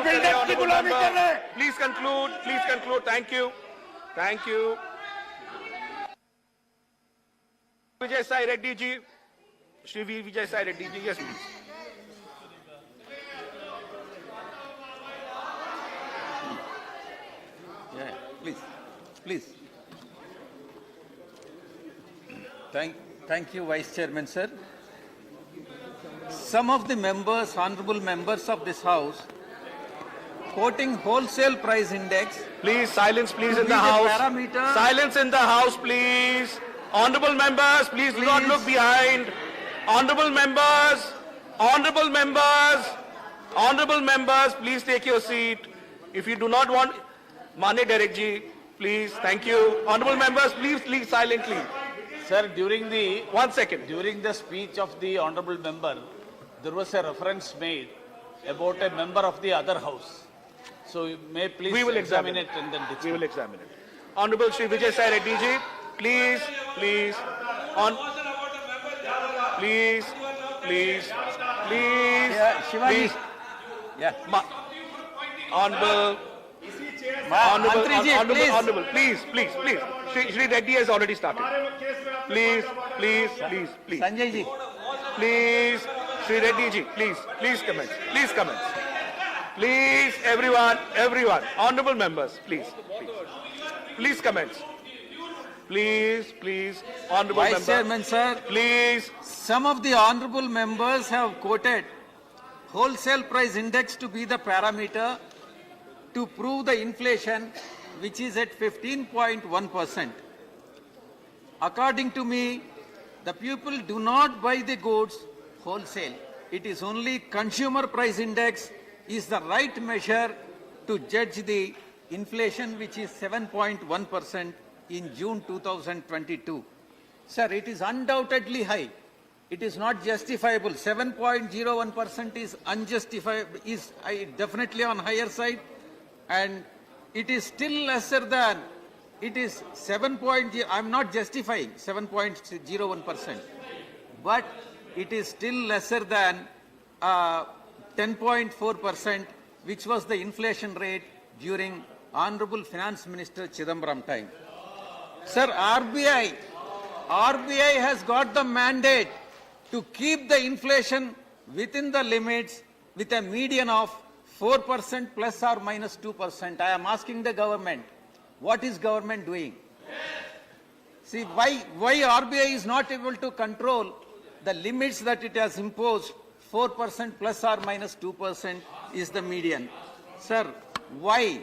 Builders की गुलामी कर रहे हैं। Please conclude. Please conclude. Thank you. Thank you. Vijaya Sai Reddy ji. Shri Vijaya Sai Reddy ji. Yes, please. Yeah, please. Thank you, Vice Chairman, sir. Some of the members, honorable members of this House, quoting wholesale price index. Please, silence, please, To in be the the House. parameter. Silence in the House, please. Honorable members, please do not Please. look behind. Honorable members, honorable members, honorable members, please take your seat. If you do not want, Mane Derek ji, please, thank you. Honorable members, please leave silently. Sir, during the 1 second. speech of the honorable member, there was a reference made about a member of the other house. So you may please We will examine it and then We discuss. will examine it. Honorable Shri Vijay Sai Reddy ji, please, please, please, please, Yeah, Shivaji. please, Yeah. honorable, Mantriji, please. honorable, please. Shri Reddy has already started. Please. Sanjay ji. Please, Shri Reddy ji, please commence. Please, everyone, honorable members, please commence. Please, honorable Vice members, Chairman, sir. please. Some of the honorable members have quoted wholesale price index to be the parameter to prove the inflation, which is at 15.1%. According to me, the people do not buy the goods wholesale. It is only consumer price index is the right measure to judge the inflation, which is 7.1% in June 2022. Sir, it is undoubtedly high. It is not justifiable. 7.01% is unjustifiable, is definitely on higher side, and it is still lesser than, it is 7.0, I'm not justifying 7.01%, but it is still lesser than 10.4%, which was the inflation rate during Honorable Finance Minister Chidambaram time. Sir, RBI has got the mandate to keep the inflation within the limits with a median of 4% plus or minus 2%. I am asking the government, what is government doing? See, why RBI is not able to control the limits that it has imposed? 4% plus or minus 2% is the median. Sir, why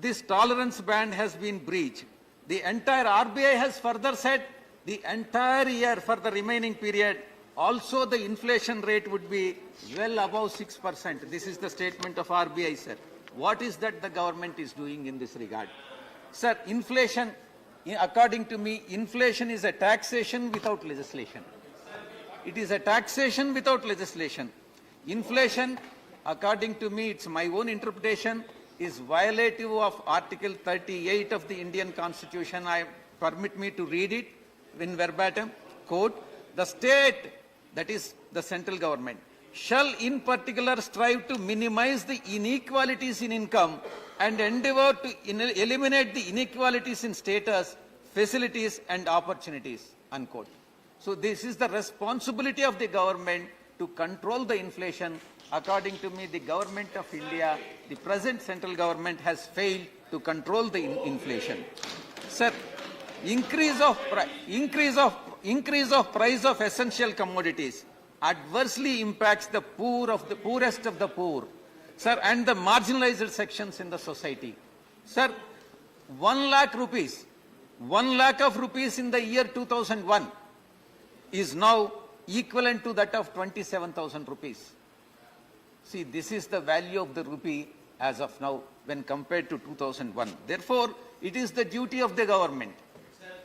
this tolerance band has been breached? The entire RBI has further said the entire year for the remaining period, also the inflation rate would be well above 6%. This is the statement of RBI, sir. What is that the government is doing in this regard? Sir, inflation, according to me, inflation is a taxation without legislation. It is a taxation without legislation. Inflation, according to me, it's my own interpretation, is violative of Article 38 of the Indian Constitution. Permit me to read it in verbatim. Quote, the state, that is the central government, shall in particular strive to minimize the inequalities in income and endeavor to eliminate the inequalities in status, facilities and opportunities, unquote. So this is the responsibility of the government to control the inflation. According to me, the government of India, the present central government has failed to control the inflation. Sir, increase of price of essential commodities adversely impacts the poor of the poorest of the poor, sir, and the marginalized sections in the society. Sir, 1 lakh rupees, 1 lakh of rupees in the year 2001 is now equivalent to that of 27,000 rupees. See, this is the value of the rupee as of now when compared to 2001. Therefore, it is the duty of the government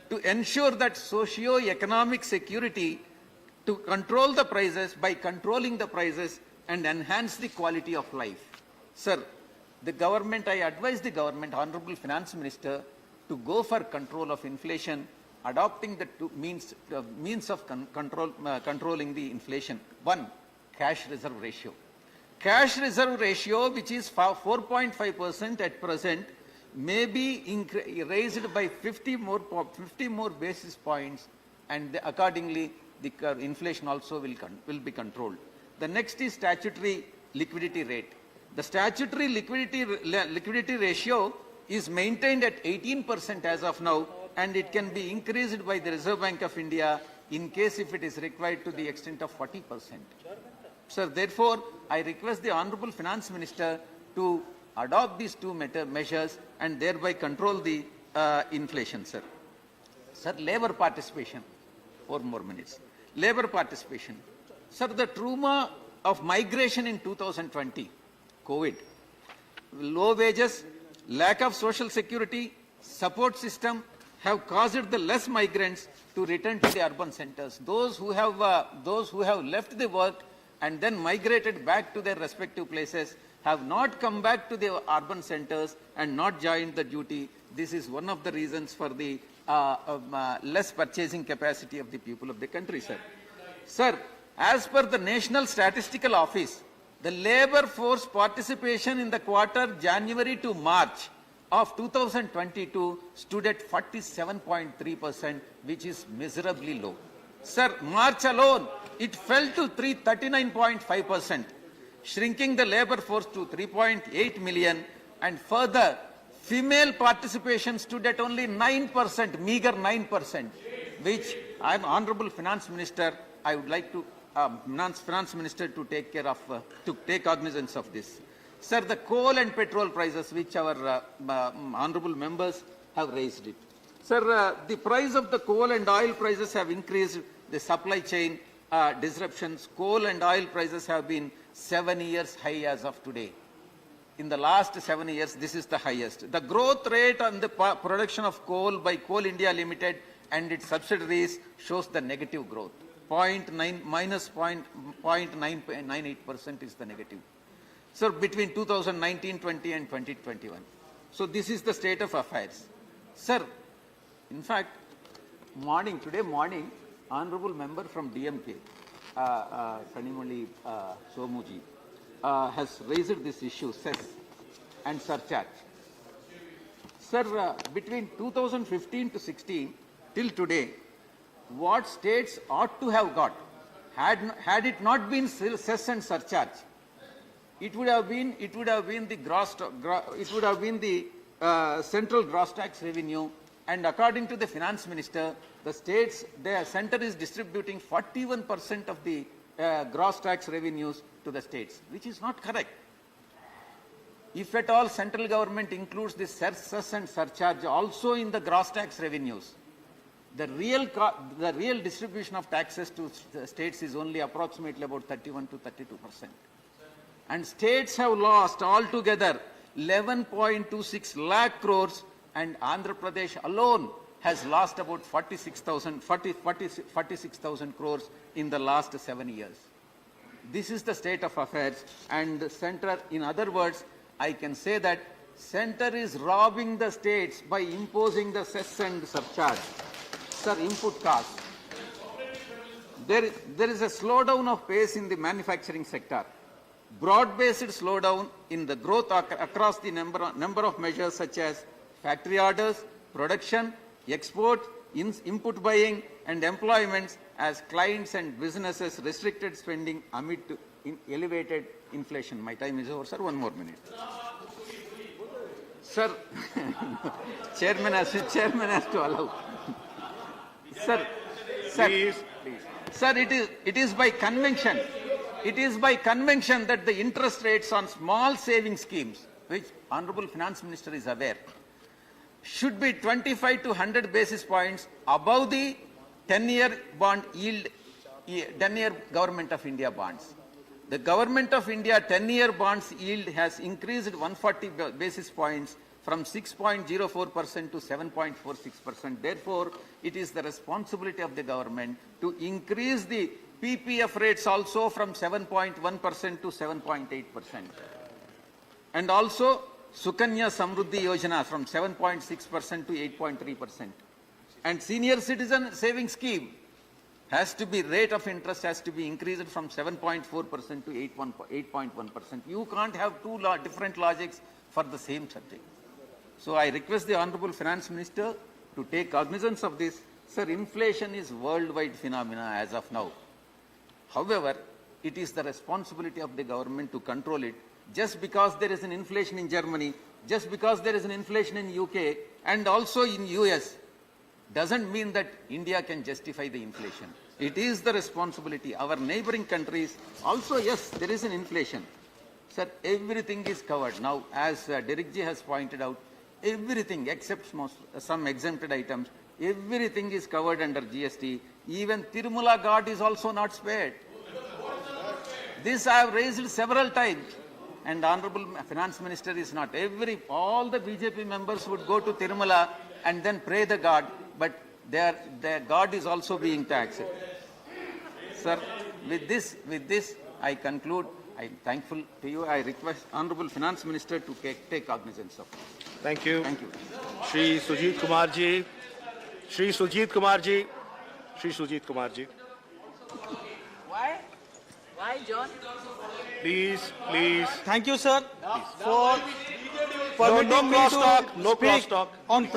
to ensure that socio-economic security, to control the prices by controlling the prices and enhance the quality of life. Sir, the government, I advise the government, Honorable Finance Minister, to go for control of inflation, adopting the means of controlling the inflation. One, cash reserve ratio. Cash reserve ratio, which is 4.5% at present, may be raised by 50 more basis points, and accordingly the inflation also will be controlled. The next is statutory liquidity rate. The statutory liquidity ratio is maintained at 18% as of now, and it can be increased by the Reserve Bank of India in case if it is required to the extent of 40%. Sir, therefore, I request the Honorable Finance Minister to adopt these two measures and thereby control the inflation, sir. Sir, labor participation. 4 more minutes. Labor participation. Sir, the trauma of migration in 2020, COVID, low wages, lack of social security, support system have caused the less migrants to return to the urban centers. Those who have left the work and then migrated back to their respective places have not come back to the urban centers and not joined the duty. This is one of the reasons for the less purchasing capacity of the people of the country, sir. Sir, as per the National Statistical Office, the labor force participation in the quarter January to March of 2022 stood at 47.3%, which is miserably low. Sir, March alone, it fell to 39.5%, shrinking the labor force to 3.8 million, and further, female participation stood at only 9%, meager 9%, which I am Honorable Finance Minister, I would like to Finance Minister to take care of, to take cognizance of this. Sir, the coal and petrol prices, which our honorable members have raised it. Sir, the price of the coal and oil prices have increased. The supply chain disruptions, coal and oil prices have been 7 years high as of today. In the last 7 years, this is the highest. The growth rate on the production of coal by Coal India Limited and its subsidiaries shows the negative growth. Minus 0.98% is the negative. So between 2019-20 and 2021. So this is the state of affairs. Sir, in fact, today morning, Honorable Member from DMK, Kanimali Somuji, has raised this issue, cess and surcharge. Sir, between 2015 to 16 till today, what states ought to have got, had it not been cess and surcharge, it would have been the central gross tax revenue, and according to the Finance Minister, the center is distributing 41% of the gross tax revenues to the states, which is not correct. If at all central government includes this cess and surcharge also in the gross tax revenues, the real distribution of taxes to states is only approximately about 31 to 32%. And states have lost altogether 11.26 lakh crores, and Andhra Pradesh alone has lost about 46,000 crores in the last 7 years. This is the state of affairs, and the center, in other words, I can say that center is robbing the states by imposing the cess and surcharge. Sir, input costs. There is a slowdown of pace in the manufacturing sector. Broad-based slowdown in the growth across the number of measures such as factory orders, production, export, input buying, and employments as clients and businesses restricted spending amid elevated inflation. My time is over, sir. 1 more minute. Sir, chairman has to allow. Sir, please. Sir, it is by convention. It is by convention that the interest rates on small saving schemes, which Honorable Finance Minister is aware, should be 25 to 100 basis points above the 10-year bond yield, 10-year Government of India bonds. The Government of India 10-year bonds yield has increased 140 basis points from 6.04% to 7.46%. Therefore, it is the responsibility of the government to increase the PPF rates also from 7.1% to 7.8%. And also, Sukanya Samruddhi Yojana from 7.6% to 8.3%. And Senior Citizen Savings Scheme has to be, rate of interest has to be increased from 7.4% to 8.1%. You can't have two different logics for the same subject. So I request the Honorable Finance Minister to take cognizance of this. Sir, inflation is worldwide phenomena as of now. However, it is the responsibility of the government to control it. Just because there is an inflation in Germany, just because there is an inflation in UK and also in US, doesn't mean that India can justify the inflation. It is the responsibility. Our neighboring countries also, yes, there is an inflation. Sir, everything is covered. Now, as Derek ji has pointed out, everything except some exempted items, everything is covered under GST. Even Tirumala Ghat is also not spared. This I have raised several times. And Honorable Finance Minister is not. All the BJP members would go to Tirumala and then pray the God, but their God is also being taxed. Sir, with this, I conclude. I am thankful to you. I request Honorable Finance Minister to take cognizance of it. Thank you. Thank you. Shri Sujit Kumar ji. Shri Sujit Kumar ji. Shri Sujit Kumar ji. Why? Why, John? Please. Thank you, sir, for No permitting me crosstalk. to No speak crosstalk. on